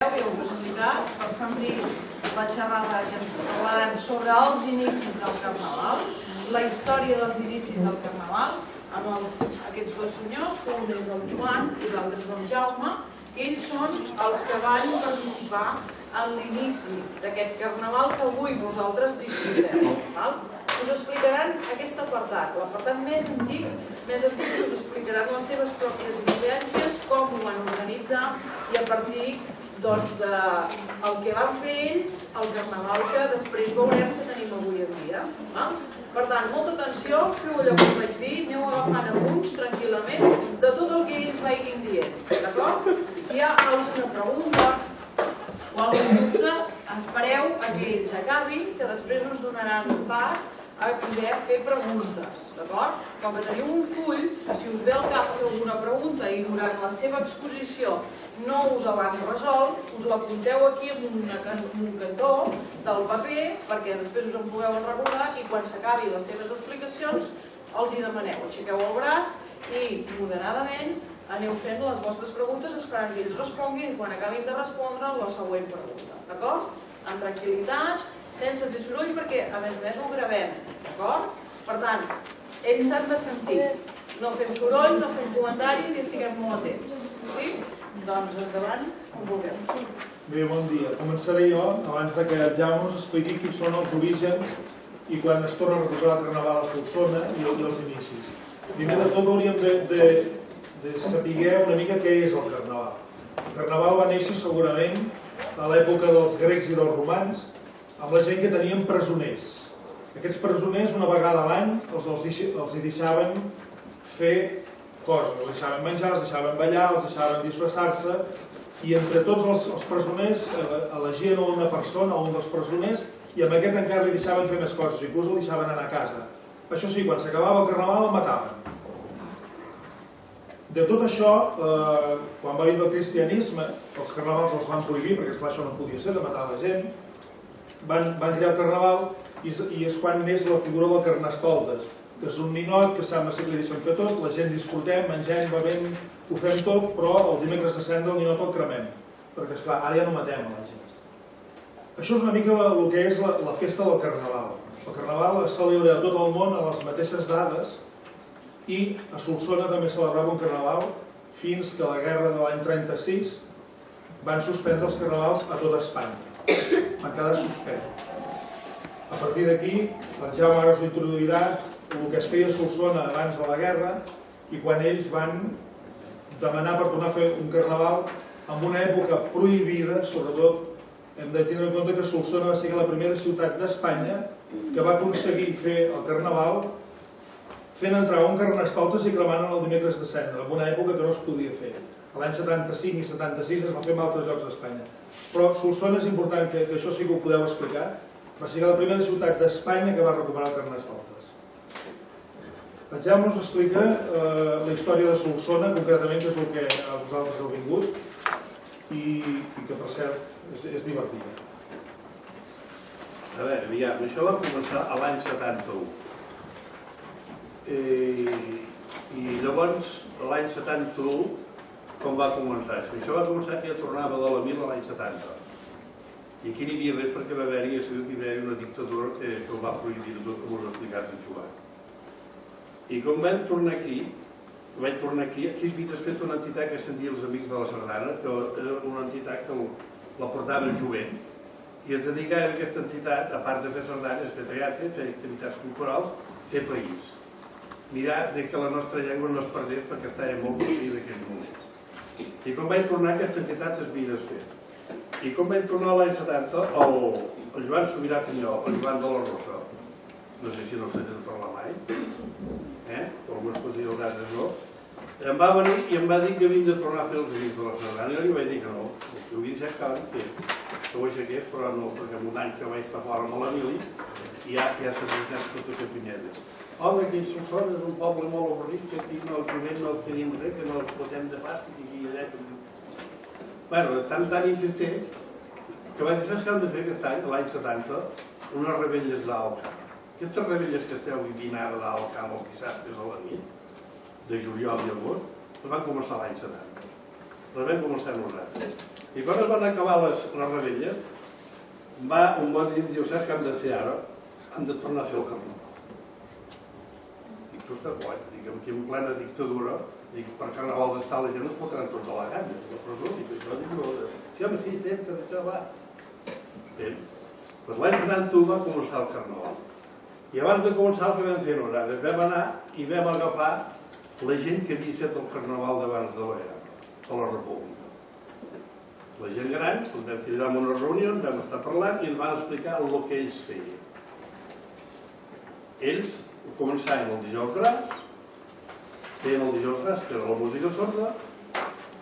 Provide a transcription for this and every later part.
Ja us he explicat, per sentir la xerrada que ens parlarem sobre els inicis del Carnaval, la història dels inicis del Carnaval, amb aquests dos senyors, que un és el Joan i l'altre és el Jaume. Ells són els que van participar en l'inici d'aquest Carnaval que avui vosaltres disfrutem. Us explicaran aquest apartat, l'apartat més antic us explicaran les seves pròpies vivències, com ho van organitzar i a partir del que van fer ells, el Carnaval que després veurem que tenim avui en dia. Per tant, molta atenció, feu allò que us vaig dir, aneu agafant apunts tranquil·lament de tot el que ells vagin dient, d'acord? Si hi ha alguna pregunta o algun dubte, espereu a que ells acabin, que després us donaran un pas a poder fer preguntes, d'acord? Com que teniu un full, si us ve al cap fer alguna pregunta i durant la seva exposició no us l'han resolt, us l'apunteu aquí en un cantó del paper perquè després us en pugueu recordar i quan s'acabi les seves explicacions els hi demaneu, aixequeu el braç i moderadament aneu fent les vostres preguntes esperant que ells responguin i quan acabin de respondre la següent pregunta, d'acord? Amb tranquil·litat, sense fer soroll perquè a més ho gravem, d'acord? Per tant, ells s'han de sentir, no fem soroll, no fem comentaris i estiguem molt atents, sí? Doncs endavant, com vulgueu. Bé, bon dia. Començaré jo, abans que el Jaume us expliqui quins són els orígens i quan es torna a recuperar el Carnaval a Solsona i els inicis. Primer de tot hauríem de saber una mica què és el Carnaval. El Carnaval va néixer segurament a l'època dels grecs i dels romans amb la gent que tenien presoners. Aquests presoners una vegada a l'any els hi deixaven fer coses, els deixaven menjar, els deixaven ballar, els deixaven disfressar-se i entre tots els presoners elegien una persona o un dels presoners i amb aquest encara li deixaven fer més coses, inclús el deixaven anar a casa. Això sí, quan s'acabava el Carnaval el mataven. De tot això, quan va vindre el cristianisme, els carnavals els van prohibir, perquè esclar això no podia ser, de matar la gent, van crear el Carnaval i és quan neix la figura del Carnestoltes, que és un ninot que sembla ser que li deixen fer tot, la gent disfrutem, mengem, bevem, ho fem tot, però el dimecres de Cendra el ninot el cremem, perquè esclar, ara ja no matem a la gent. Això és una mica el que és la festa del Carnaval. El Carnaval es celebra a tot el món a les mateixes dades i a Solsona també celebrava un Carnaval fins que a la guerra de l'any 36 van suspendre els Carnavals a tota Espanya. Van quedar suspesos. A partir d'aquí, el Jaume ara us introduirà el que es feia a Solsona abans de la guerra i quan ells van demanar per tornar a fer un Carnaval en una època prohibida, sobretot hem de tenir en compte que Solsona va ser la primera ciutat d'Espanya que va aconseguir fer el Carnaval fent entrar un carnestoltes i cremant el dimecres de Cendra, en una època que no es podia fer. L'any 75 i 76 es va fer en altres llocs d'Espanya. Però Solsona és important que això sí que ho podeu explicar. Va ser la primera ciutat d'Espanya que va recuperar el Carnestoltes. El Jaume us explica la història de Solsona, concretament, que és el que a vosaltres heu vingut i que, per cert, és divertida. A veure, aviam, això va començar a l'any 71. I llavors, l'any 71, com va començar? Això va començar que ja tornava de la vila l'any 70. I aquí n'hi havia res perquè va haver-hi una dictadura que ho va prohibir tot, com us ha explicat el Joan. I com vam tornar aquí, aquí s'havia fet una entitat que es sentia els Amics de la Sardana, que era una entitat que la portava el jovent, i es dedicava a aquesta entitat, a part de fer sardanes, fer teatre, fer activitats culturals, fer país. Mirar que la nostra llengua no es perdés perquè estava molt perdida en aquells moments. I quan vaig tornar, aquesta entitat es havia desfer. I quan vaig tornar l'any 70, el Joan Sobirà Pinyol, el Joan de la Rosa, no sé si no s'ha de parlar mai, algunes coses hi haurà de no, em va venir i em va dir que havia de tornar a fer els Amics de la Sardana. I jo li vaig dir que no, que ho havia deixat que abans fer, que ho aixequés, però no, perquè en un any que vaig estar fora amb la mili, i ja s'ha dedicat tota aquesta pinyeda. Home, que Solsona és un poble molt avorrit, que aquí no el jovent no el tenim res, que no el fotem de pas, que aquí i allà... Bueno, tan insisteix, que vaig dir, saps què hem de fer aquest any, l'any 70, unes rebelles d'Alca. Aquestes rebelles que esteu vivint ara d'Alca amb els dissabtes a la nit, de juliol i agost, les van començar l'any 70. Les vam començar nosaltres. I quan es van acabar les rebelles, va un bon dia i diu, saps què hem de fer ara? Hem de tornar a fer el carnaval. Dic, tu estàs boig, dic, aquí en plena dictadura, dic, per carnavals està la gent, es fotran tots a la canya, a la presó, dic, això, dic, no, sí, home, sí, fem, que d'això va. Fem. Doncs l'any 71 va començar el carnaval. I abans de començar el que vam fer nosaltres, vam anar i vam agafar la gent que havia fet el carnaval d'abans de la guerra, a la República. La gent gran, ens vam cridar en una reunió, vam estar parlant i ens van explicar el que ells feien. Ells començaven el dijous gras, feien el dijous gras, que era la música sorda,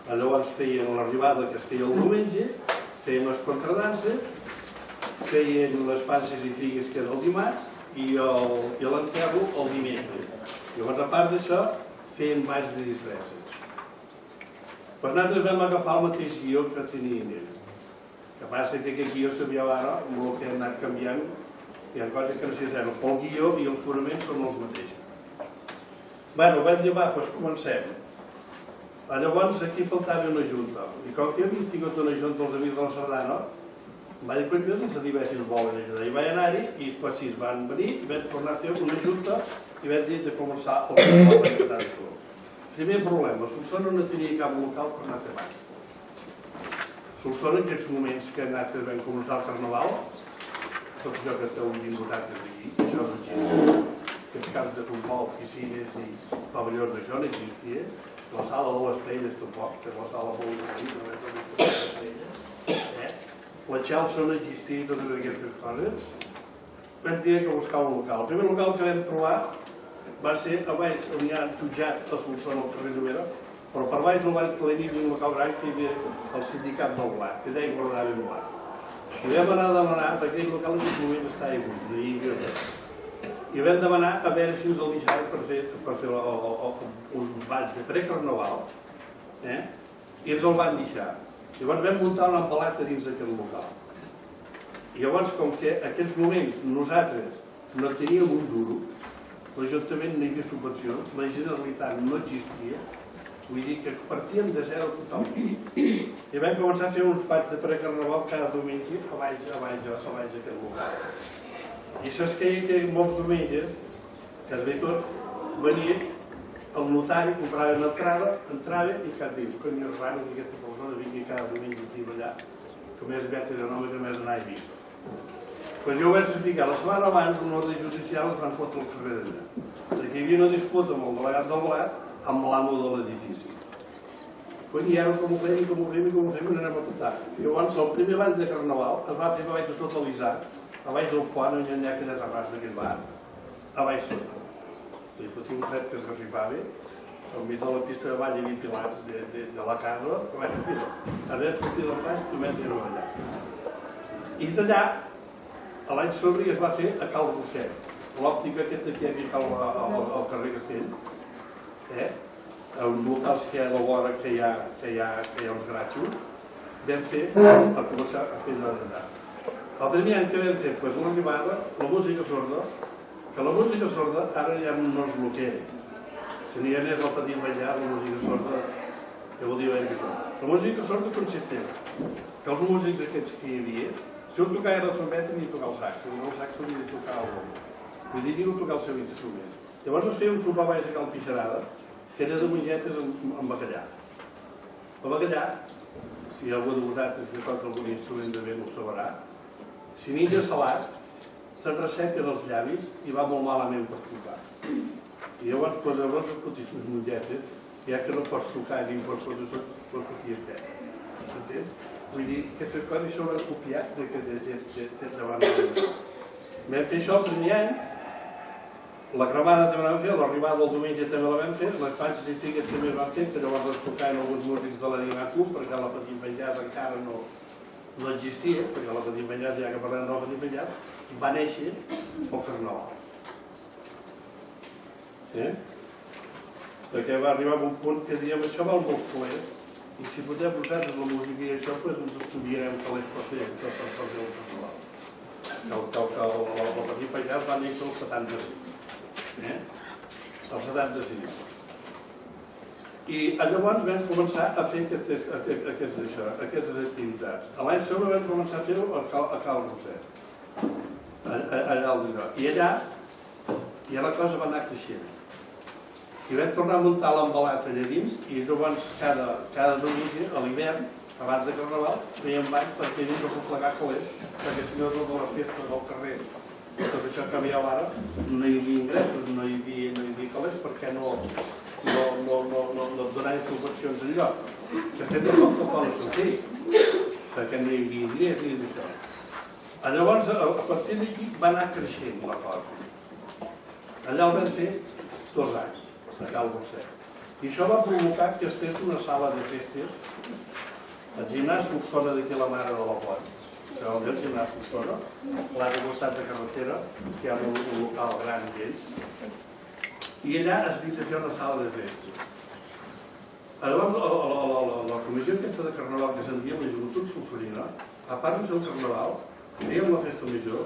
llavors feien l'arribada que es feia el diumenge, feien les contradanses, feien les passes i figues que era el dimarts i l'enterro el dimecres. Llavors, a part d'això, feien balls de disfresses. Però nosaltres vam agafar el mateix guió que tenien ells. El que passa que aquest guió sabíeu ara, amb el que ha anat canviant, hi ha coses que no s'hi saben. El guió i el fonament són els mateixos. Bueno, vam dir, va, doncs comencem. Llavors aquí faltava una junta. I com que havíem tingut una junta els amics de la Sardana, em va dir que els adivessis volen ajudar. I vaig anar-hi i després sí, van venir i vam tornar a fer una junta i vam dir de començar el carnaval de Catanco. Primer problema, Solsona no tenia cap local per anar treball. Solsona, en aquests moments que nosaltres vam començar el carnaval, tot allò que esteu vingut aquí, això no existia. Aquests camps de futbol, piscines i pavellons d'això no existia. La sala de les Pelles tampoc, que és la sala molt bonita, no és la Pelles. La Chelsea no existia i totes aquestes coses. Vam dir que buscar un local. El primer local que vam trobar va ser a baix on hi ha jutjat a Solsona al carrer Llobera, però per baix no van tenir un local gran que hi havia el sindicat del Blat, que deia que l'ordenava un Blat. I vam anar a demanar, perquè aquell local en aquest moment estava buit, no hi havia res. I vam demanar a veure si ens el deixaven per fer uns balls de precarnaval, i ens el van deixar. Llavors vam muntar una empalata dins d'aquest local. I llavors, com que en aquests moments nosaltres no teníem un duro, l'Ajuntament no hi havia subvencions, la Generalitat no existia, vull dir que partíem de zero totalment. I vam començar a fer uns balls de precarnaval cada diumenge a baix d'aquest local. I saps que molts diumenges, que es ve tots, venia el notari, comprava una entrava i cap diu, que no és raro que aquesta persona vingui cada diumenge aquí a ballar, que més aviat era un home que més anar i vist. Quan jo ho vaig explicar, la setmana abans, un ordre judicial es van fotre al carrer d'allà. Perquè hi havia una disputa amb el delegat del Blat amb l'amo de l'edifici. I ara com ho fem i no anem a petar. Llavors, el primer ball de carnaval es va fer a baix de sota l'Isaac, a baix del pont, on hi ha aquella terrassa d'aquest bar, a baix sota. Hi fotia un fred que es garrifava, al mig de la pista de ball hi havia pilars de la casa, que vaig a pilar. Ara vam sortir del baix i vam anar a ballar. I d'allà, l'any sobre es va fer a Cal Roset, l'òptica aquesta que hi ha al carrer Castell, uns locals que hi ha de l'hora que hi ha uns gratxos, vam fer per començar a fer d'allà. El primer any que vam fer l'arribada, la música sorda, que la música sorda ara ja no és el que era. Si n'hi ha més al petit ballar, la música sorda, que vol dir que són. La música sorda consistent que els músics aquests que hi havia, si un tocava la trompeta ni tocar el saxo, el saxo ni tocar el bombo. Vull dir que no tocar el seu instrument. Llavors es feia un sopar baix a Cal Pixarada, que era de mongetes amb bacallà. El bacallà, si algú de vosaltres que toca algun instrument de vent ho sabrà, si menja salat, se'n ressequen els llavis i va molt malament per tocar. I llavors, les petites mongetes, ja que no pots tocar ni per les copies pet. Entens? Vull dir, aquestes coses s'hauran copiat de gent davant de la. Vam fer això el primer any, la cremada també la vam fer, l'arribada del diumenge també la vam fer, les panses i figues també la vam fer, que llavors les tocaven alguns músics de la Diana Club, perquè la Petit Menjars encara no existia, perquè la Petit Menjars, ja que parlem de la Petit Menjars, va néixer pel carnaval. Perquè va arribar a un punt que diem, això val molt calés, i si podem vosaltres la música i això, doncs ens estudiarem que l'és per fer tot per fer el carnaval. El Petit Menjars va néixer el 75. El 75. I llavors vam començar a fer aquestes activitats. L'any següent vam començar a fer-ho a Cal Roset, allà al lloc. I allà la cosa va anar creixent. I vam tornar a muntar l'embalat allà dins i llavors cada diumenge, a l'hivern, abans de Carnaval, fèiem banys perquè havíem de replegar calés, perquè si no totes les festes del carrer, tot això que havíeu ara, no hi havia ingressos, no hi havia calés perquè no donaven subvencions enlloc. Que estem de cop que poden sortir, perquè no hi havia diners ni d'això. Llavors, a partir d'aquí va anar creixent la cosa. Allà el vam fer 2 anys, a Cal Roset. I això va provocar que es fes una sala de festes al gimnàs Solsona d'aquí la Mare de la Pont. El gimnàs Solsona, l'altre costat de carretera, que hi ha un local gran d'ells. I allà es va fer una sala de festes. Llavors, la comissió aquesta de Carnaval que s'envia a la joventut solsonina, a part de fer el Carnaval, fèiem la festa major,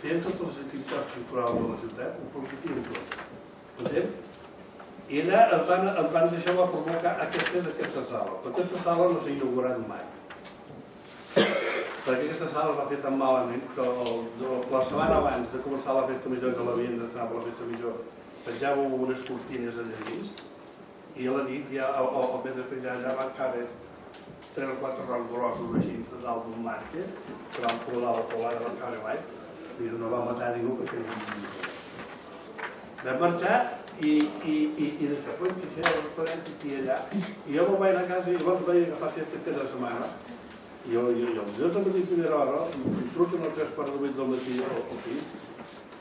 fèiem totes les activitats culturals de la ciutat, ho prometíem tot. Entens? I allà ens van deixar provocar aquesta sala. Però aquesta sala no s'ha inaugurat mai. Perquè aquesta sala es va fer tan malament que la setmana abans de començar la festa major, que l'havien d'entrar per la festa major, penjàveu unes cortines allà dins i a la nit, al mes de penjar allà, van caber 3 o 4 rocs grossos així de dalt d'un marge, que van podar la teulada, van caber baix, i no van matar ningú perquè vam marxar i després que feia els parents aquí i allà, i jo me'n vaig anar a casa i llavors vaig agafar aquesta cada setmana i el dia de matí primera hora em truquen a 3 quarts de 8 del matí al pis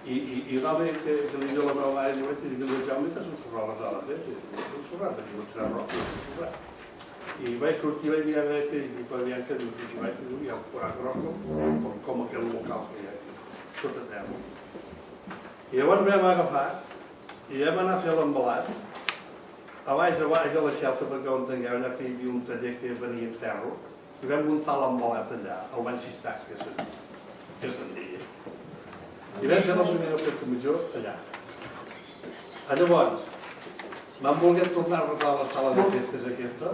i un home que li diu a la meva mare i diu el Jaume que s'ensorrava les ales, s'ensorrat, aquí no serà roc, s'ensorrat. I vaig sortir i vaig mirar que hi ha un forat gros com aquell local que hi ha aquí, tot a terra. I llavors vam agafar i vam anar a fer l'embalat a baix a la xelsa, perquè ho entengueu, allà que hi havia un taller que venia a ferro, i vam muntar l'embalat allà, al Banc Sistàs, que se'n deia. I vam fer la primera festa major allà. Llavors, vam voler tornar a arreglar la sala de festes aquesta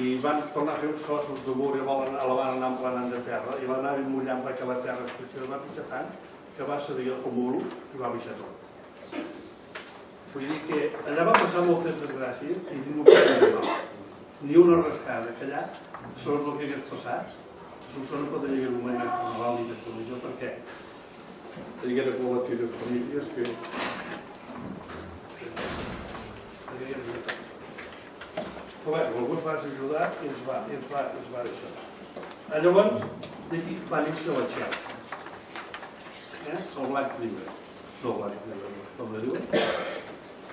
i van tornar a fer uns cossos de mur i la van anar emplenant de terra i l'anaven mullant perquè la terra es va pixar tant que va cedir el mur i va baixar tot. Vull dir que allà va passar moltes desgràcies i ni una rascada, que allà són el que hagués passat. A Solsona pot haver un moment carnaval i de televisió perquè hi haguera col·lectiu de famílies que... Però bé, algú ens va ajudar i ens va deixar. Llavors, d'aquí va néixer la Xelsa. El Blanc Llibre. No, el Blanc Llibre, com la diuen?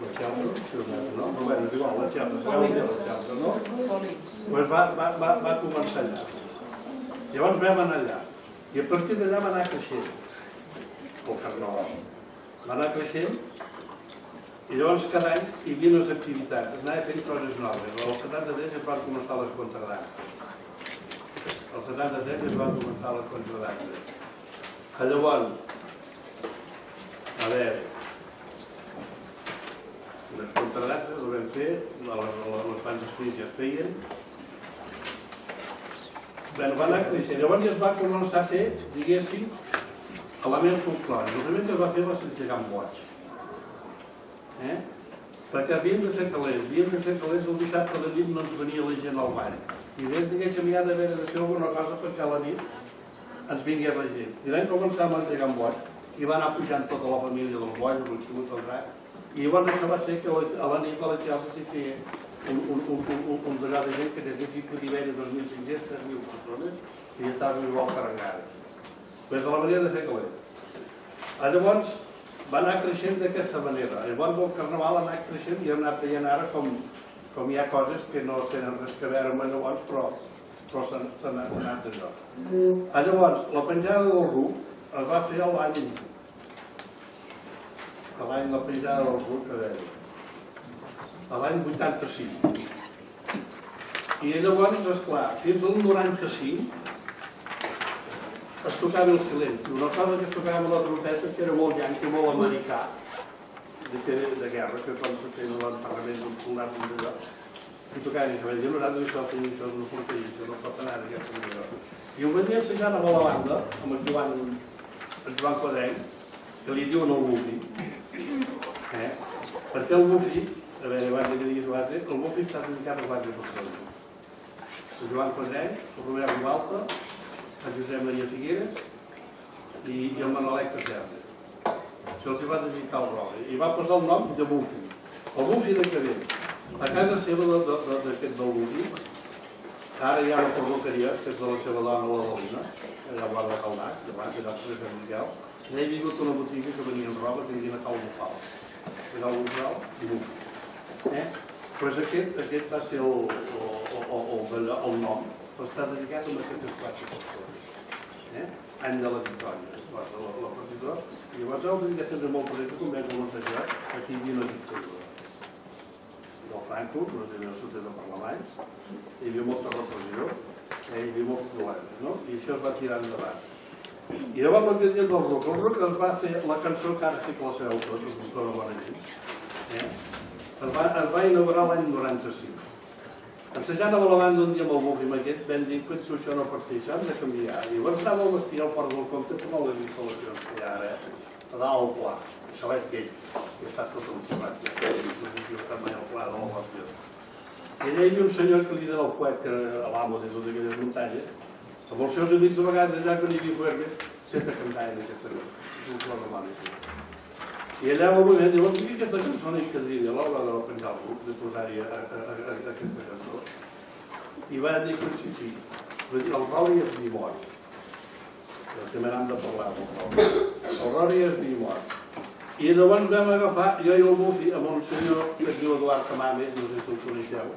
La Xelsa, no? No, bé, és igual, la Xelsa, sabeu dir la Xelsa, no? Doncs va començar allà. Llavors vam anar allà. I a partir d'allà va anar creixent el Carnaval. Va anar creixent i llavors cada any hi havia unes activitats, es anava fent coses noves. El 73 es van començar les contradances. El 73 es van començar les contradances. Llavors, a veure, les contradances les vam fer, les bandes fills ja es feien. Va anar creixent. Llavors ja es va començar a fer, diguéssim, elements folclòrics. El primer que es va fer va ser gegant boig. Perquè havíem de fer calés. El dissabte a la nit no ens venia la gent al ball. I vam dir que havia d'haver de fer alguna cosa perquè a la nit ens vingués la gent. I vam començar amb el gegant boig i va anar pujant tota la família del boig, el ximut, el drac. I llavors això va ser que a la nit a la Xelsa s'hi feia un d'allò de gent que des d'aquí podia haver 2.500, 3.000 persones i ja estaven igual carregades. Pues de la manera de fer calés. Llavors va anar creixent d'aquesta manera. Llavors el Carnaval ha anat creixent i ha anat veient ara com hi ha coses que no tenen res a veure amb llavors, però s'han anat d'allò. Llavors, la penjada del RUC es va fer l'any la penjada del RUC, l'any 85. I llavors, esclar, fins al 95 es tocava el silenci. Una cosa que es tocava amb la trompeta, que era molt llanc i molt americà, de guerra, que quan se feien l'enterrament d'un soldat d'allò, i tocaven i jo nosaltres això feia això no portaria, això no pot anar d'aquesta manera. I ho vaig ensenyant amb la banda, amb el Joan Quadrenc, que li diuen el Bufi. Perquè el Bufi, a veure, abans que diguis l'altre, el Bufi està dedicat a 4 persones. El Joan Quadrenc, el Robert Ribalta, el Josep Maria Figueres i el Manolec Cacerda. Això els va dedicar al Roure. I va posar el nom de Bufi. El Bufi de Cabell. A casa seva d'aquest del Bufi, ara hi ha una perruqueria, que és de la seva dona, la Dalina, allà a Guarda Caldac, abans allà al Sant Miquel. I hi ha vingut una botiga que venien roba que venien a Cal Bufal. Era el Bufal i Bufi. Doncs aquest va ser el nom, però està dedicat a aquestes 4 persones. Any de la victòria, la partitura. I llavors heu de dir que sempre molt present, com vam comentar, aquí hi havia una dictadura. Del Franco, no sé, no sortia de Parlament, hi havia molta repressió, hi havia molts problemes, no? I això es va tirar endavant. I llavors el que diuen del Ruc. El Ruc es va fer la cançó que ara sí que la sabeu tots, els doctors de bona gent. Es va inaugurar l'any 95. Ensejant amb la banda un dia amb el Bufi aquest, vam dir que si això no per si això hem de canviar. I llavors anava al vestir al Port del Comte per les instal·lacions que hi ha ara, a dalt al pla, a Salet Gell, que està tot el cebat, que està mai al pla de la Bòstia. I allà hi havia un senyor que li deia el poet, que era l'amo de totes aquelles muntanyes, amb els seus amics de vegades allà que n'hi havia poetes, sempre cantaven aquesta cosa. És un flor romànic. I allà al moment diuen, digui aquesta cançó no hi quedaria a l'hora de penjar el grup, de posar-hi aquesta cançó. I va dir que sí. El Roli és vi mort. També n'hem de parlar amb el Roli. El Roli és vi mort. I llavors vam agafar, jo i el Bufi, amb un senyor que es diu Eduard Camames, no sé si el coneixeu,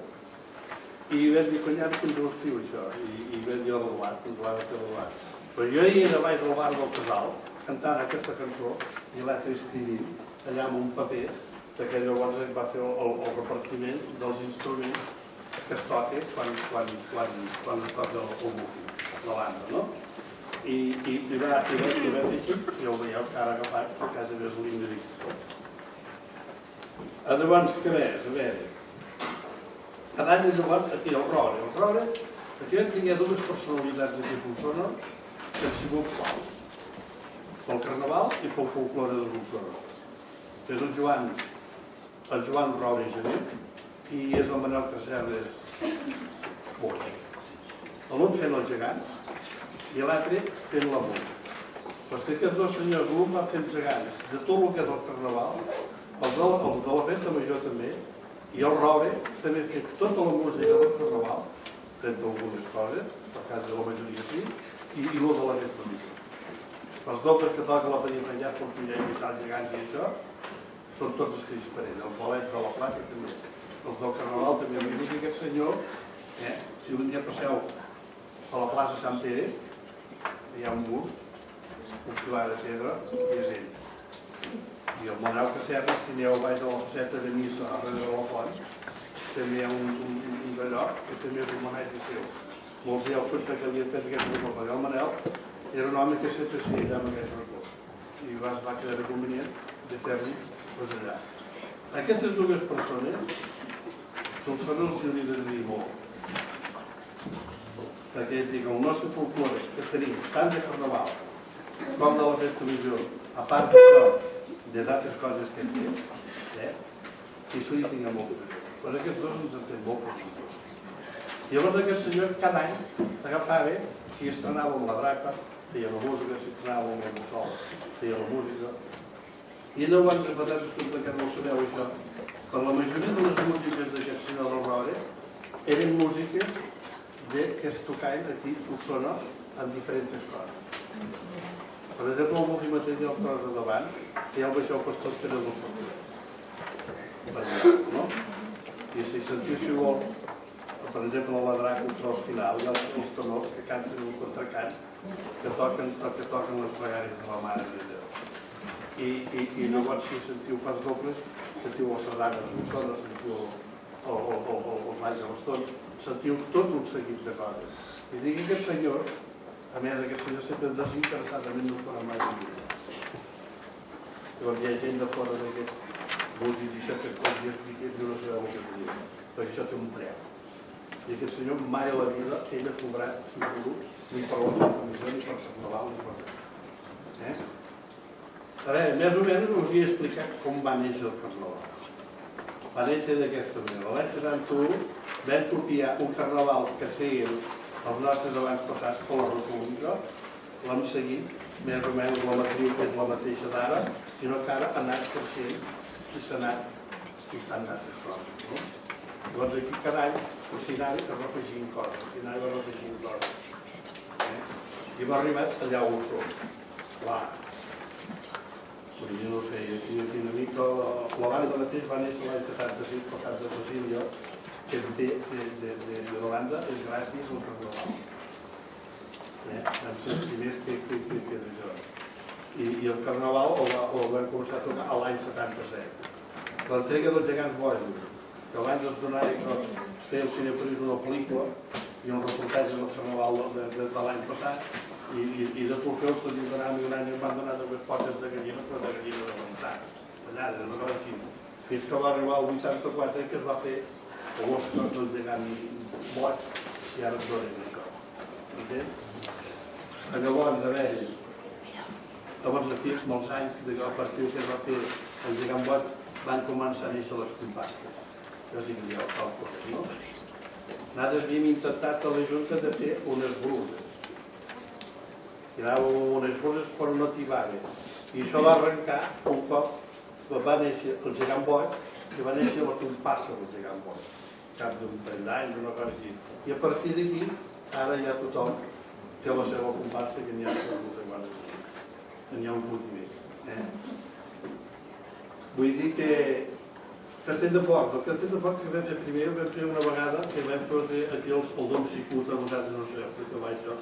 i vam dir, conyat, que ens ho escriu això. I vam dir a l'Eduard, que ens ho ha de fer l'Eduard. Però jo hi era baix del bar del Casal, cantant aquesta cançó i l'altre escrivint allà amb un paper que llavors va fer el repartiment dels instruments que es toquen quan es toca el Bufi, la banda, no? I va fer així, ja ho veieu que ara agafat, per casa més l'himne dictador. Llavors, què més? A veure, cada any llavors, aquí el Roure, aquí hi ha 2 personalitats de Solsona que han sigut claus. Pel carnaval i pel folklore de Solsona. És el Joan Roure i Janer i és el Manel Cacerres Boix. L'un fent els gegants i l'altre fent la música. Però que aquests 2 senyors, l'un va fent gegants de tot el que és el carnaval, els de la festa major també, i el Roure també ha fet tota la música del carnaval, tret d'algunes coses, per cas de la majoria sí, i el de la festa major. Els dobles que toca la Penyita Enllà, Portilla i els gegants i això, són tots escrits per ell. Els bolets de la placa també. Els del carnaval també. Vull dir que aquest senyor, si un dia passeu a la plaça Sant Pere, hi ha un bust, un pilar de pedra, i és ell. I el Manel Cacerres, si aneu baix de la Foseta de Missa, darrere de la font, també hi ha un d'allò, que també és un homenatge seu. Molts dieu que li han fet aquest recurs. El Manel era un home que sempre s'hi allà amb aquest recurs. I va quedar convenient de fer-li allà. Aquestes 2 persones són els que li agradaria molt. Perquè el nostre folklore, que tenim tant de carnaval com de la festa major, a part d'això, de d'altres coses que hem fet, i això hi tinguem molt de bé. Però aquests 2 ens han fet molt per nosaltres. Llavors aquest senyor cada any agafava, si estrenava amb la Draca, feia la música, si estrenava amb el Mussol, feia la música. I llavors, a vegades, que no ho sabeu això, per la majoria de les músiques d'aquest senyor del Roure eren músiques que es tocaven aquí a Solsona amb diferents coses. Per exemple, el Bufi mateix el tros de davant, i el baixeu pastor que era del pastor. No? I si sentíssiu, per exemple, la Draca, el tros final, hi ha els tenors que canten un contracant, que toquen les pregàries de la Mare de Déu. I llavors, si sentiu pas dobles, sentiu la sardana de Solsona, sentiu els balls de bastons, sentiu tot un seguit de coses. I digui que aquest senyor, a més, aquest senyor sempre desinteressadament no farà mai de vida. Llavors hi ha gent de fora d'aquest músics i això que quan jo expliqués jo no sabeu el que tenia, perquè això té un preu. I aquest senyor mai a la vida ell ha cobrat ni per la seva comissió, ni per carnaval, ni per res. A veure, més o menys us he explicat com va néixer el carnaval. Va néixer d'aquesta manera. L'any 71 vam copiar un carnaval que feien els nostres abans passats per la República, l'hem seguit, més o menys la matriu que és la mateixa d'ara, sinó que ara ha anat creixent i s'ha anat fixant d'altres coses. Llavors aquí cada any, al cinari es va afegint coses, al cinari es va afegint coses. I m'ha arribat allà on som. Clar. Jo no sé, aquí una mica, la banda mateix va néixer l'any 76 pel cap de Cecília, que de Holanda és gràcies al carnaval. Vam ser els primers que és això. I el carnaval el vam començar a tocar l'any 77. L'entrega dels gegants bojos, que abans es donava que feia el Cinepaís una pel·lícula i un reportatge del carnaval de l'any passat, i de Torfeus tot i donar un any em van donar dues potes de gallina, però de gallina de voluntat, tallades, una cosa així. Fins que va arribar el 84 que es va fer l'Oscar del gegant boig i ara es dona una cosa. Entens? Llavors, a veure, llavors aquí, molts anys, a partir que es va fer el gegant boig, van començar a néixer les compactes. Això sí que hi ha tal cosa, no? Nosaltres havíem intentat a la Junta de fer unes bluses. Tiràvem unes bluses però no tibaves. I això va arrencar un cop que va néixer el gegant boig, que va néixer la comparsa del gegant boig. Cap d'un 30 anys, una cosa així. I a partir d'aquí, ara ja tothom té la seva comparsa, que n'hi ha no sé quants. N'hi ha un punt i més. Vull dir que Cartell de Foc, el cartell de foc que vam fer primer, vam fer una vegada que vam fer aquí el Dom Cicuta, vosaltres no sé, que va això,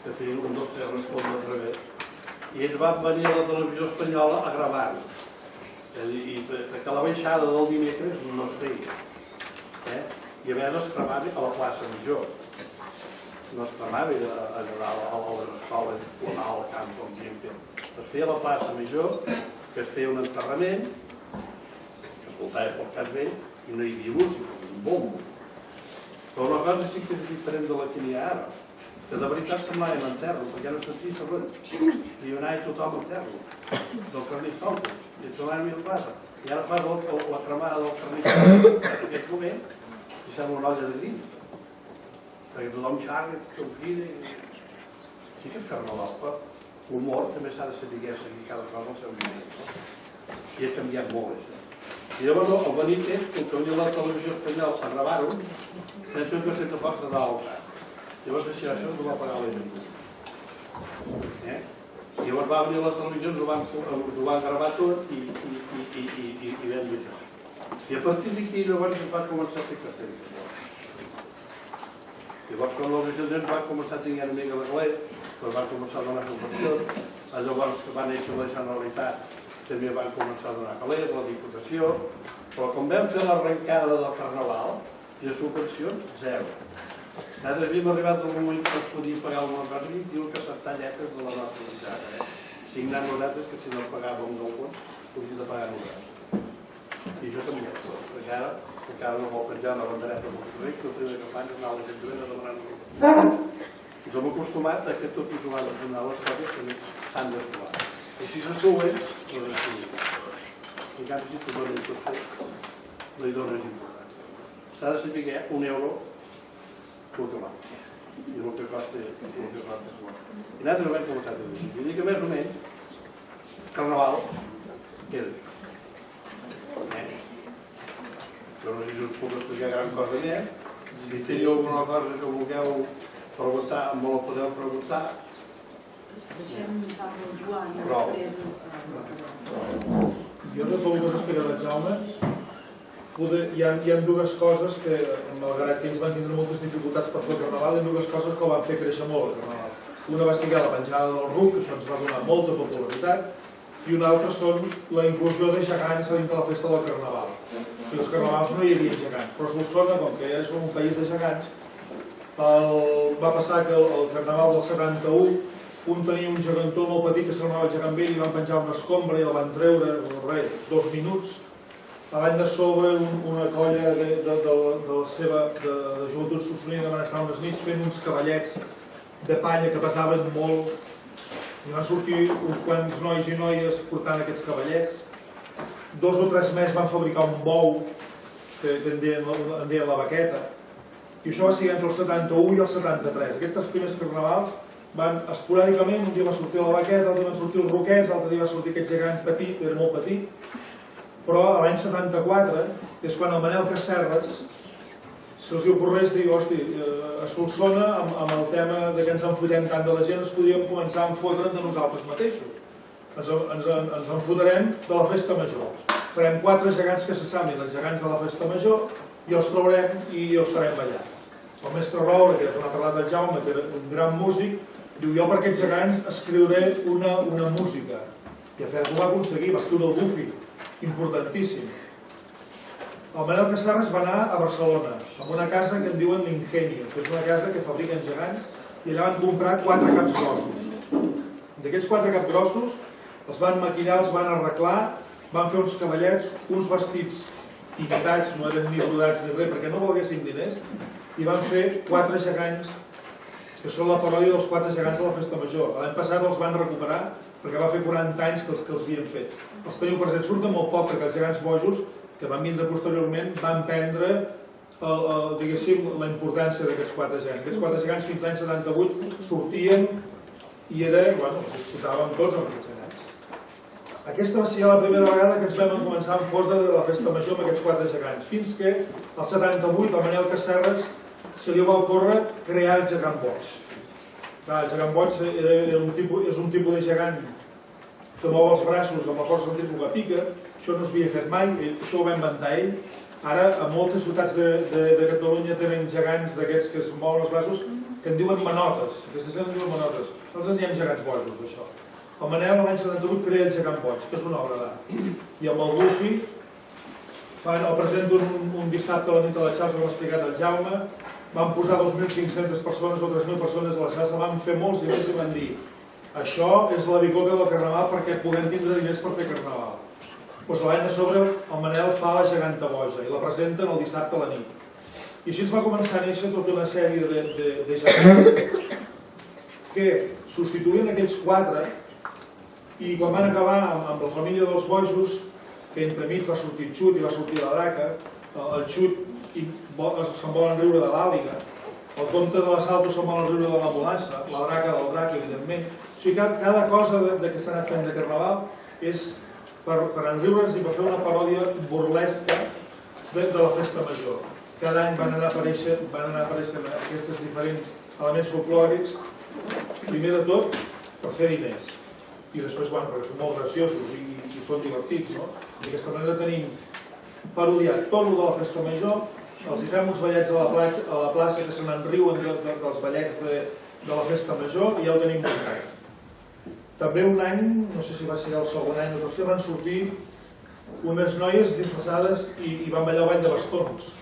que feien un dels tres respons al revés, i ells van venir a la televisió espanyola a gravar-ho. I perquè la baixada del dimecres no es feia. I a més es cremava a la plaça Major. No es cremava a les escoles, al camp, com diem fet. Es feia a la plaça Major, que es feia un enterrament, escoltava pel cas vell i no hi havia música, un bombo. Però una cosa sí que és diferent de la que n'hi ha ara, que de veritat semblava en enterro, perquè no sentia segon. I anava tothom a enterro, del Carnestoltes, i tornava a mi el plaça. I ara fas la cremada del Carnestoltes en aquest moment i sembla una olla de dins. Perquè tothom xarra, tothom crida. Sí que és carnaval, però l'humor també s'ha de saber seguir cada cosa al seu nivell. I ha canviat molt, això. I llavors el Benítez, com que venia a la televisió espanyola a gravar-ho, vam fer un casset de focs de dalt. Llavors això no va pagar l'Ajuntament. I llavors va venir a les televisions, ho van gravar tot i vam dir això. I a partir d'aquí llavors es va començar a fer castells. Llavors quan l'Ajuntament va començar a tenir una mica de galer, doncs van començar a donar subvencions, llavors va néixer la Generalitat, també van començar a donar calés, la Diputació, però com vam fer l'arrencada del Carnaval, i de subvencions, zero. Nosaltres havíem arribat al moment que es podia pagar alguna cosa i diuen que acceptar lletres de la nostra ciutat. Signant nosaltres que si no pagàvem d'algun, podíem de pagar nosaltres. I això també és tot, perquè ara encara no vol penjar una bandereta de Montserrat, que el primer campanya és anar a l'Ajuntament a demanar-nos. Ens hem acostumat que tot i jugar a les coses que s'han de suar. I si se suben, les activitats. En canvi, si tu dones tot fet, no hi dones important. S'ha de saber un euro el que val. I el que costa és bo. I nosaltres ho vam començar a dir. I dic que més o menys, Carnaval, què és? Jo no sé si us puc explicar gran cosa més. Si teniu alguna cosa que vulgueu preguntar, me la podeu preguntar. Deixem pas el Joan i Prou. després... Jo des del que us explica el Jaume, hi ha dues coses que, malgrat que ells van tindre moltes dificultats per fer el Carnaval, hi ha dues coses que el van fer créixer molt el Carnaval. Una va ser la penjada del RUC, que això ens va donar molta popularitat, i una altra són la inclusió de gegants a dintre la festa del Carnaval. O sigui, els Carnavals no hi havia gegants, però a Solsona, com que ja som un país de gegants, va passar que el Carnaval del 71 un tenia un gegantó molt petit que s'anomenava el gegant vell i van penjar una escombra i el van treure 2 minuts l'any de sobre una colla de la seva de joventut solsonina van estar unes nits fent uns cavallets de palla que pesaven molt i van sortir uns quants nois i noies portant aquests cavallets. 2 o 3 mesos van fabricar un bou que en deien la baqueta i això va ser entre el 71 i el 73. Aquests 3 primers carnavals van esporàdicament, un dia va sortir la baqueta, l'altre van sortir els roquets, l'altre dia va sortir aquest gegant petit, era molt petit, però l'any 74 és quan el Manel Casserres se'ls ocorreix dir, hosti, a Solsona amb el tema de que ens enfotem tant de la gent ens podríem començar a enfotre de nosaltres mateixos. Ens enfotrem de la festa major. Farem 4 gegants que s'assamin, els gegants de la festa major, i els traurem i els farem ballar. El mestre Roure, que és una parlat del Jaume, que era un gran músic, diu, jo per aquests gegants escriuré una música. I ho va aconseguir, va escriure el Bufi, importantíssim. El Manel Casserres va anar a Barcelona, a una casa que en diuen l'Ingenio, que és una casa que fabriquen gegants, i allà van comprar 4 caps grossos. D'aquests 4 caps grossos els van maquillar, els van arreglar, van fer uns cavallets, uns vestits imitats, no eren ni brodats ni res, perquè no volguessin diners, i van fer 4 gegants, que són la paròdia dels 4 gegants de la festa major. L'any passat els van recuperar, perquè va fer 40 anys que els havien fet. Els teniu presents, surten molt poc, perquè els gegants bojos, que van vindre posteriorment, van prendre la importància d'aquests 4 gegants. Aquests 4 gegants fins l'any 78 sortien i disputàvem tots amb aquests gegants. Aquesta va ser la primera vegada que ens vam començar a fotre de la festa major amb aquests 4 gegants, fins que al 78 el Manel Casserres se li va ocórrer crear el gegant boig. El gegant boig és un tipus de gegant que mou els braços amb la força centrífuga pica. Això no s'havia fet mai, això ho va inventar ell. Ara, a moltes ciutats de Catalunya tenen gegants d'aquests que es mouen els braços que en diuen manotes. Aquestes en diuen manotes. Nosaltres en diem gegants bojos, d'això. El Manel l'any 78 crea el gegant boig, que és una obra d'art. I amb el Bufi el present un dissabte a la nit a la xarxa, com ha explicat el Jaume, van posar 2.500 persones o 3.000 persones a la xarxa, van fer molts diners i van dir això és la bicota del carnaval perquè puguem tindre diners per fer carnaval. Doncs l'any de sobre el Manel fa la geganta boja i la presenten el dissabte a la nit. I així va començar a néixer tota una sèrie de gegants que substituïen aquells 4 i quan van acabar amb la família dels bojos, que entremig va sortir el Xut i va sortir la Draca, el Xut se'n volen riure de l'Àliga, el comte de l'Assalto se'n volen riure de l'Ambulància, la Draca del Drac, evidentment. O sigui, cada cosa que s'ha anat fent de carnaval és per enriure's i per fer una paròdia burlesca de la festa major. Cada any van anar apareixent aquests diferents elements folclòrics, primer de tot per fer diners i després, perquè són molt graciosos i són divertits, no? D'aquesta manera tenim parodiat tot el de la festa major, els hi fem uns ballets a la plaça que se n'enriuen dels ballets de la festa major i ja ho tenim muntat. També un any, no sé si va ser el segon any o tercer, van sortir unes noies disfressades i van ballar el ball de bastons,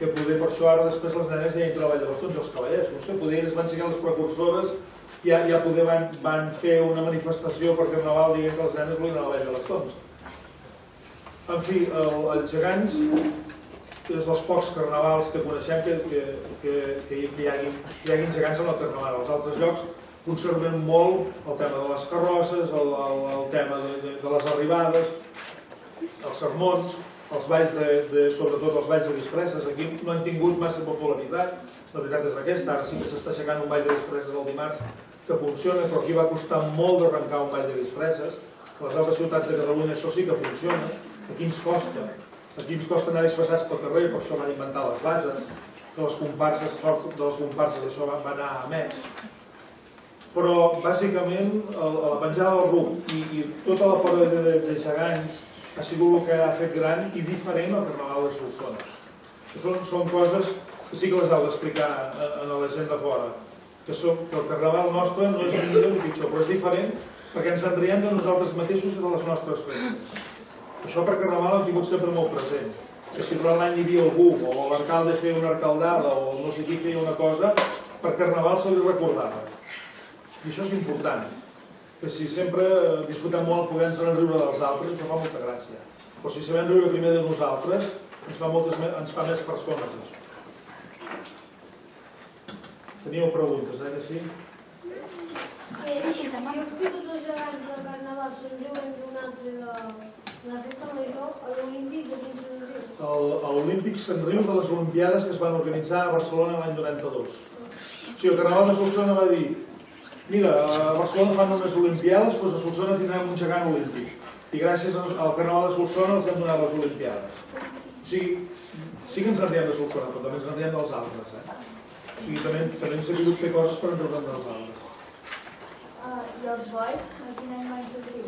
que poder per això ara després les nenes ja entren al ball de bastons i els cavallers, no sé, poder ells van ser les precursores, ja poder van fer una manifestació per carnaval dient que les nenes volien anar al ball de bastons. En fi, els gegants és dels pocs carnavals que coneixem que hi hagin gegants en el carnaval. Als altres llocs conserven molt el tema de les carrosses, el tema de les arribades, els sermons, els balls sobretot els balls de disfresses. Aquí no han tingut massa popularitat, la veritat és aquesta. Ara sí que s'està aixecant un ball de disfresses el dimarts que funciona, però aquí va costar molt d'arrencar un ball de disfresses. A les altres ciutats de Catalunya això sí que funciona. Aquí ens costa. Aquí ens costa anar disfressats pel carrer, per això van inventar les bases, que les comparses això va anar a més. Però bàsicament la penjada del ruc i tota la paròdia de gegants ha sigut el que ha fet gran i diferent al carnaval de Solsona. Són coses que sí que les heu d'explicar a la gent de fora, que el carnaval nostre no és millor ni pitjor, però és diferent perquè ens en riem de nosaltres mateixos i de les nostres festes. Això per carnaval hem tingut sempre molt present, que si durant l'any hi havia algú, o l'alcalde feia una alcaldada, o no sé qui feia una cosa, per carnaval se li recordava. I això és important, que si sempre disfrutem molt poder-nos riure dels altres, això fa molta gràcia. però si sabem riure primer de nosaltres, ens fa més persones. Això. Teníeu preguntes, que sí? Dius que tots els gegants de carnaval se'n riuen d'un altre de la festa major, a l'Olímpic de quins se'n riu? A l'Olímpic se'n riu de les Olimpiades que es van organitzar a Barcelona l'any 92. O sigui, el Carnaval de Solsona va dir: mira, a Barcelona fan unes Olimpiades, doncs a Solsona tindrem un gegant olímpic. I gràcies al Carnaval de Solsona els hem donat les Olimpiades. O sigui, sí que ens en diem de Solsona, però també ens en diem dels altres. O sigui, també hem sabut fer coses per endreçar dels altres. I els boigs, a quin any van sortir?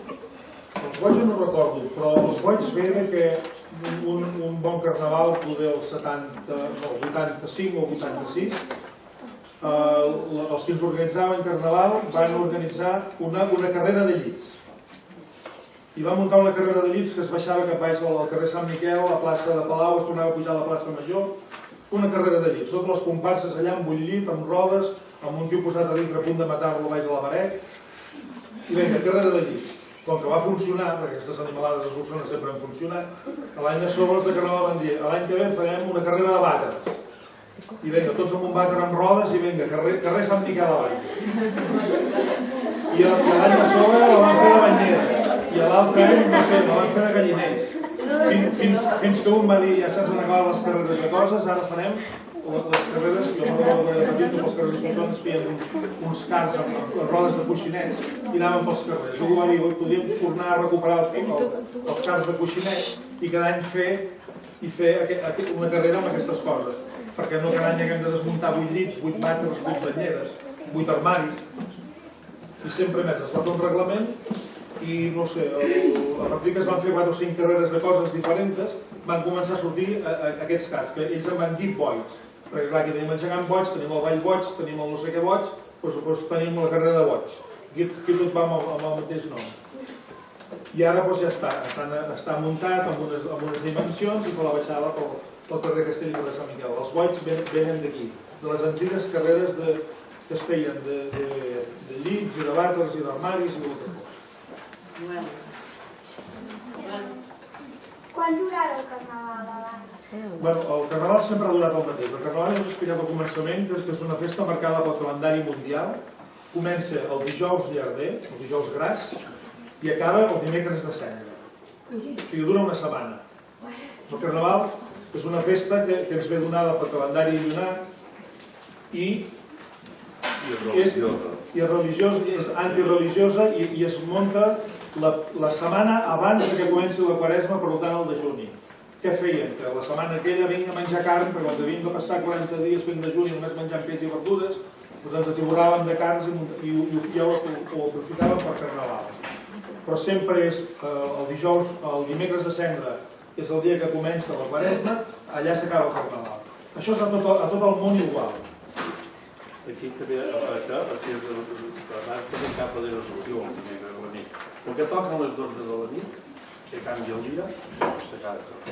Els boigs jo no recordo, però els boigs ve que un bon carnaval, poder el 85 o 86, els que ens organitzaven carnaval van organitzar una carrera de llits. I va muntar una carrera de llits que es baixava cap al carrer Sant Miquel, a la plaça de Palau, es tornava a pujar a la plaça Major, una carrera de llits. Totes les comparses allà amb un llit, amb rodes, amb un tio posat a dintre a punt de matar-lo baix a la paret. I vinga, carrera de llits. Com que va funcionar, perquè aquestes animalades a Solsona sempre han funcionat, l'any de sobre els de Carnaval van dir: l'any que ve farem una carrera de vàters. I vinga, tots amb un vàter amb rodes i vinga, carrer Sant Miquel avall. I l'any de sobre la van fer de banyera. I l'altre any, no sé, la van fer de galliners. Fins que un va dir: ja se'ns han acabat les carreres de coses, ara farem les carreres. Jo no recordo de petit, que pels carrers de Solsona es feien uns cars amb rodes de coixinets i anaven pels carrers. Algú va dir: podríem tornar a recuperar els cars de coixinets i cada any fer una carrera amb aquestes coses. Perquè no cada any haguem de desmuntar 8 llits, 8 vàters, 8 banyeres, 8 armaris. I sempre més. Es va fer un reglament i, no sé, a partir que es van fer 4 o 5 carreres de coses diferents, van començar a sortir aquests cars, que ells en van dir boigs. Perquè clar, aquí tenim el gegant boig, tenim el ball boig, tenim el no sé què boig, doncs tenim la carrera de boig. Aquí tot va amb el mateix nom. I ara ja està muntat amb unes dimensions i fa la baixada pel carrer Castell i carrer Sant Miquel. Els boigs venen d'aquí, de les antigues carreres que es feien de llits i de vàters i d'armaris i del que fos. Quan durava el carnaval abans? El carnaval sempre ha durat el mateix. El carnaval, ja us he explicat al començament, que és una festa marcada pel calendari mundial. Comença el dijous llarder, el dijous gras, i acaba el dimecres de Cendra. O sigui, dura una setmana. El carnaval és una festa que ens ve donada pel calendari llunar i és antireligiosa i es munta la setmana abans que comenci la Quaresma, per tant el dejuni. Què feien? Que la setmana aquella vinga a menjar carn, perquè el que vinga a passar 40 dies fent dejuni només menjant peix i verdures, doncs ens atiborràvem de carns i ho aprofitàvem per carnaval. Però sempre és el dijous, el dimecres de Cendra, és el dia que comença la Quaresma, allà s'acaba el carnaval. Això és a tot el món igual. Aquí també, això, abans que cap de resolució, el que toca a les 12 de la nit, que canvia el dia, s'acaba tot.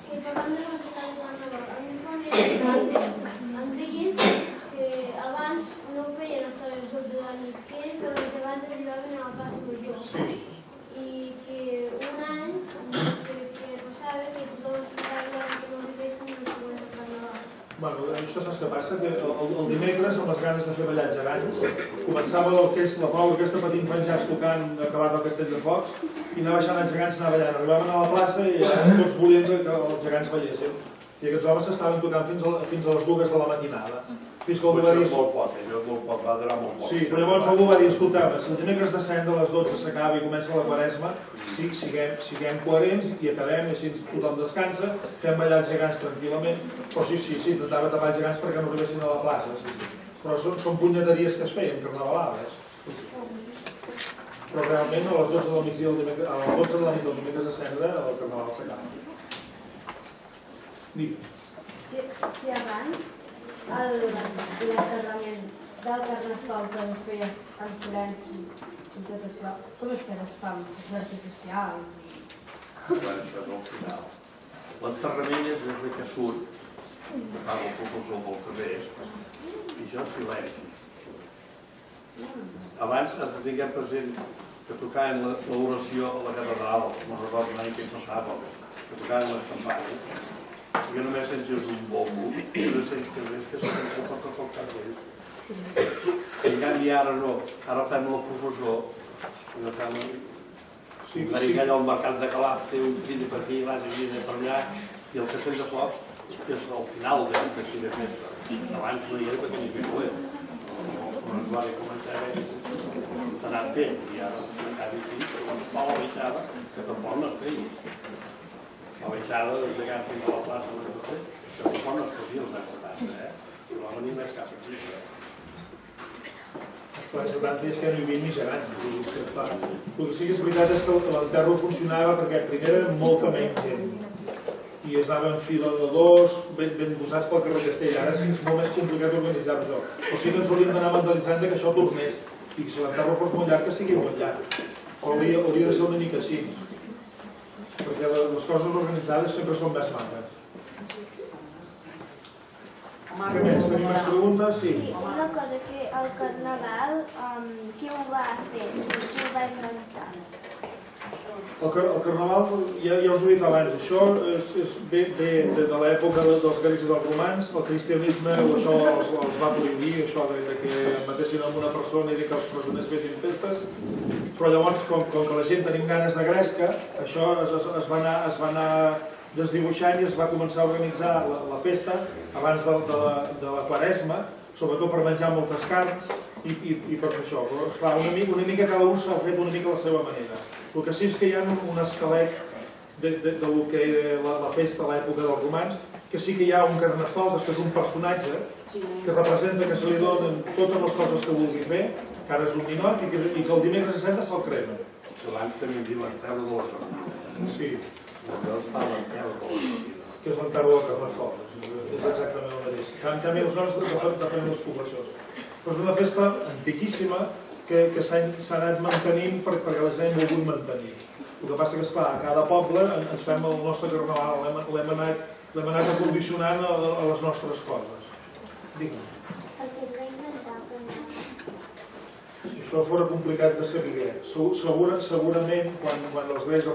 Que parlant de les carnavals, a mi em diguin que abans no ho feien hasta les 12 de la nit, que era que els gegants arribaven a la plaça Major. I que un any que passava que tothom estava que no arribessin als següents carnavals. Això saps què passa? Que el dimecres, amb les ganes de fer ballar gegants, començava la prova orquestra Patint Penjats tocant acabat el Castell de Focs i anar baixant els gegants, anar ballant. Arribaven a la plaça i tots volien que els gegants ballessin. I aquests homes estaven tocant fins a les 2 de la matinada. Fins que algú va dir... Molt poc, va durar molt poc. Sí, però llavors algú va dir: escolta, si el dimecres de Cendra a les 12 s'acaba i comença la Quaresma, siguem coherents i acabem, així tothom descansa, fem ballar els gegants tranquil·lament. Però sí, intentava tapar els gegants perquè no arribessin a la plaça. Però són punyeteries que es feien, carnavalades. Però realment a les 12 de la nit del dimecres de Cendra el carnaval s'acaba. Si abans l'enterrament del Carnestoltes es feia en silenci i tot això, com és que es fa artificial? L'enterrament és des que surt, que fa el professor pel carrer, i això és silenci. Abans has de tenir present que tocaven l'oració a la catedral, no recordo mai que passava, que tocaven les campanes. I jo només senties un bombo, i no sents que res que se sent per tot el carrer. En canvi ara no, ara fem el professor, i fem l'americà al mercat de Calaf, té un fill per aquí, l'altre fill per allà, i el castell de foc és al final de festa. Abans no hi era perquè n'hi havia quan es va començar a s'ha anat fent, i ara cada dia quan es fa la baixada, que tampoc no es feia. La baixada des de Can fins a la plaça de tot, que tampoc no es feia els anys 70, i va venir més cap aquí. Als 70 és que no hi havia ni gegants. El que sí que és veritat és que l'enterro funcionava perquè primer era molta menys gent i es anava en fila de dos, ben posats pel carrer Castell. Ara sí que és molt més complicat organitzar-ho això. O sigui que ens hauríem d'anar mentalitzant que això tornés i que si l'enterro fos molt llarg, que sigui molt llarg. O hauria de ser una mica així. Perquè les coses organitzades sempre són més maques. Què més? Tenim més preguntes? Sí. Una cosa, que el carnaval, qui ho va fer? Qui ho va inventar? El carnaval, ja us ho he dit abans, això ve de l'època dels grecs i dels romans. El cristianisme això els va prohibir, això de que matessin amb una persona i que els presoners fessin festes, però llavors, com que la gent tenim ganes de gresca, això es va anar desdibuixant i es va començar a organitzar la festa abans de la Quaresma, sobretot per menjar moltes carns i per fer això. Però, esclar, una mica cada un s'ha fet una mica a la seva manera. El que sí és que hi ha un esquelet del que era la festa a l'època dels romans, que sí que hi ha un Carnestoltes, que és un personatge que representa que se li donen totes les coses que vulgui fer, que ara és un ninot, i que el dimecres a Santa se'l cremen. Abans també diuen l'enterro de la Sona. Sí. Llavors fa l'enterro de la Sona. Que és l'enterro del Carnestoltes. És exactament el mateix. També els noms depenent de les poblacions. Però és una festa antiquíssima que s'ha anat mantenint perquè la gent ha volgut mantenir. El que passa que, esclar, a cada poble ens fem el nostre carnaval, l'hem anat acondicionant a les nostres coses. Digue'm. El que es va inventar el carnaval. Si això fora complicat de saber, segurament quan els grecs